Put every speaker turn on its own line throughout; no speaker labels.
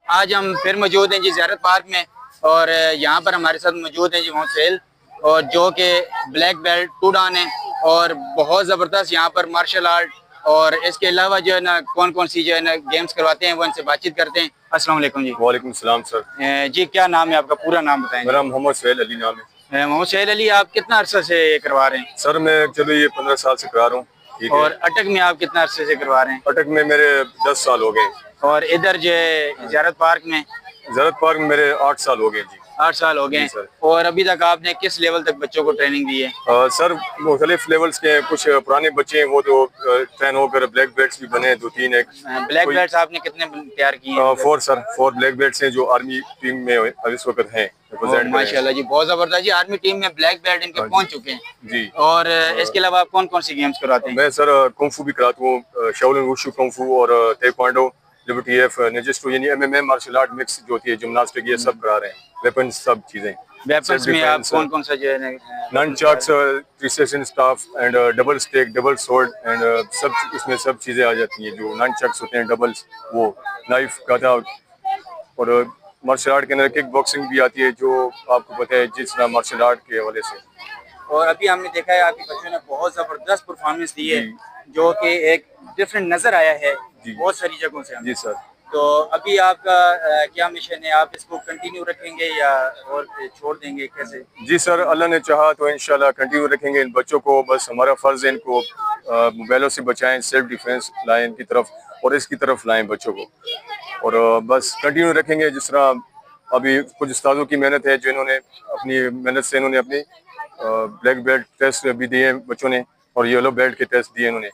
آج ہم پھر موجود ہیں جی زیارت پارک میں، اور یہاں پر ہمارے ساتھ موجود ہیں جی محمد سہیل، اور جو کہ بلیک بیلٹ 2 ڈان ہیں، اور بہت زبردست یہاں پر مارشل آرٹ اور اس کے علاوہ جو ہے نا کون کون سی جو ہے نا گیمز کرواتے ہیں وہ ان سے بات چیت کرتے ہیں۔ السلام علیکم جی۔
وعلیکم السلام سر۔
جی کیا نام ہے آپ کا، پورا نام بتائیں
میرا
جی۔
محمد سہیل علی نام ہے۔
محمد سہیل علی، آپ کتنا عرصہ سے یہ کروا رہے ہیں؟
سر میں چلو یہ 15 سال سے کرا رہا ہوں۔ ٹھیک ہے۔
اور اٹک میں آپ کتنا عرصے سے کروا رہے ہیں؟
اٹک میں میرے 10 سال ہو گئے۔
اور ادھر جو ہے زیارت پارک میں؟
زیارت پارک میں میرے 8 سال ہو گئے جی۔
8 سال ہو گئے۔ اور ابھی تک آپ نے کس لیول تک بچوں کو ٹریننگ دی ہے؟
سر مختلف لیولز کے، کچھ پرانے بچے ہیں وہ تو ٹرین ہو کر بلیک بیلٹس بھی بنے، 2-3 ایک۔
بلیک بیلٹس آپ نے کتنے تیار کیے ہیں؟
4 سر، 4 بلیک بیلٹس ہیں جو آرمی ٹیم میں اس وقت ہیں۔
ماشاءاللہ جی، بہت زبردست جی، آرمی ٹیم میں بلیک بیلٹ ان کے پہنچ چکے ہیں
جی۔
اور اس کے علاوہ آپ کون کون سی گیمز کراتے ہیں؟
میں سر کنگ فو بھی کراتا ہوں، شاولن ووشو کنگ فو اور تائیکوانڈو، لبرٹی ایف، نیجسٹو، یعنی MMA مارشل آرٹ مکس جو ہوتی ہے، جمناسٹک، یہ سب کرا رہے ہیں۔ ویپنز سب چیزیں۔
ویپنز میں آپ کون کون سا جو ہے؟
Nunchucks, 3 section staff and double stick, double sword and سب، اس میں سب چیزیں آ جاتی ہیں جو نن چاکس ہوتے ہیں، ڈبلز، وہ نائف، گادا، اور مارشل آرٹ کے اندر کک باکسنگ بھی آتی ہے جو آپ کو پتہ ہے جس طرح مارشل آرٹ کے حوالے سے۔
اور ابھی ہم نے دیکھا ہے آپ کے بچوں نے بہت زبردست پرفارمنس دی ہے جو کہ ایک ڈفرینٹ نظر آیا ہے بہت ساری جگہوں سے۔
جی سر۔
تو ابھی آپ کا کیا مشن ہے، آپ اس کو کنٹینیو رکھیں گے یا اور چھوڑ دیں گے، کیسے؟
جی سر، اللہ نے چاہا تو انشاءاللہ کنٹینیو رکھیں گے۔ ان بچوں کو بس ہمارا فرض ہے ان کو موبائلوں سے بچائیں، سیلف ڈیفینس لائیں ان کی طرف اور اس کی طرف لائیں بچوں کو، اور بس کنٹینیو رکھیں گے۔ جس طرح ابھی کچھ استادوں کی محنت ہے جنہوں نے اپنی محنت سے انہوں نے اپنی بلیک بیلٹ ٹیسٹ بھی دیے ہیں بچوں نے، اور یلو بیلٹ کے ٹیسٹ دیے انہوں نے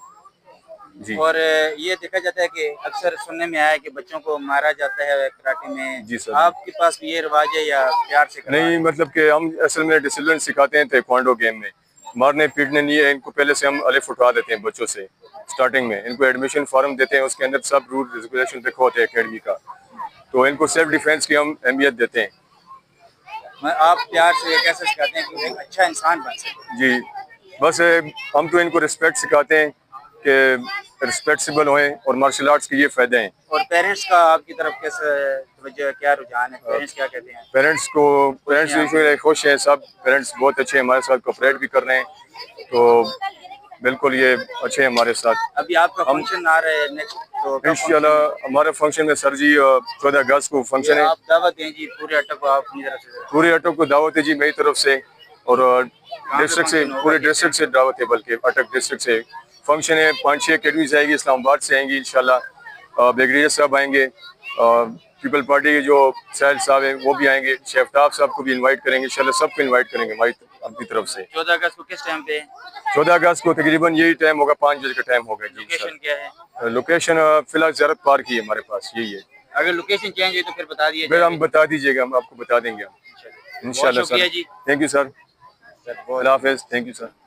جی۔
اور یہ دیکھا جاتا ہے کہ اکثر سننے میں آیا ہے کہ بچوں کو مارا جاتا ہے کراٹے میں،
جی سر۔
آپ کے پاس بھی یہ رواج ہے یا پیار سے؟
نہیں، مطلب کہ ہم اصل میں ڈسپلن سکھاتے ہیں تائیکوانڈو گیم میں، مارنے پیٹنے نہیں ہے ان کو، پہلے سے ہم الف اٹھا دیتے ہیں بچوں سے سٹارٹنگ میں۔ ان کو ایڈمیشن فارم دیتے ہیں، اس کے اندر سب رول ریگولیشن لکھا ہوتا ہے اکیڈمی کا، تو ان کو سیلف ڈیفینس کی ہم اہمیت دیتے ہیں۔
آپ پیار سے کیسے سکھاتے ہیں کہ ایک اچھا انسان بن سکے؟
جی بس ہم تو ان کو رسپیکٹ سکھاتے ہیں کہ رسپیکٹسیبل ہوئیں، اور مارشل آرٹس کے یہ فائدے ہیں۔
اور پیرنٹس کا آپ کی طرف کیسے توجہ، کیا رجحان ہے؟ پیرنٹس کیا کہتے ہیں؟
پیرنٹس خوش ہیں، سب پیرنٹس بہت اچھے ہیں، ہمارے ساتھ کوپریٹ بھی کر رہے ہیں، تو بالکل یہ اچھے ہیں ہمارے ساتھ۔
ابھی آپ کا فنکشن آ رہا ہے نیکسٹ، تو
انشاءاللہ ہمارے فنکشن میں سر جی 14 اگست کو فنکشن ہے۔
آپ دعوت دیں جی پورے اٹک کو، آپ اپنی طرف سے؟
پورے اٹک کو دعوت ہے جی میری طرف سے، اور ڈسٹرکٹ سے، پورے ڈسٹرکٹ سے دعوت ہے، بلکہ اٹک ڈسٹرکٹ سے فنکشن ہے۔ 5-6 اکیڈمیز آئیں گی، اسلام آباد سے آئیں گی انشاءاللہ، بریگیڈیئر صاحب آئیں گے، پیپل پارٹی کے جو سہیل صاحب ہیں وہ بھی آئیں گے، شیفتاب صاحب کو بھی انوائٹ کریں گے انشاءاللہ، سب کو انوائٹ کریں گے ہماری اپنی طرف سے۔
14 اگست کو کس ٹائم پہ؟
14 اگست کو تقریباً یہی ٹائم ہوگا، 5 بجے کا ٹائم ہوگا جی۔
لوکیشن کیا ہے؟
لوکیشن فی الحال زیارت پارک ہی ہے ہمارے پاس، یہی ہے۔
اگر لوکیشن چینج ہوئی تو پھر بتا دیجیے
پھر ہم بتا دیجیے گا، ہم آپ کو بتا دیں گے انشاءاللہ سر۔ تھینک یو سر، اللہ حافظ، تھینک یو سر۔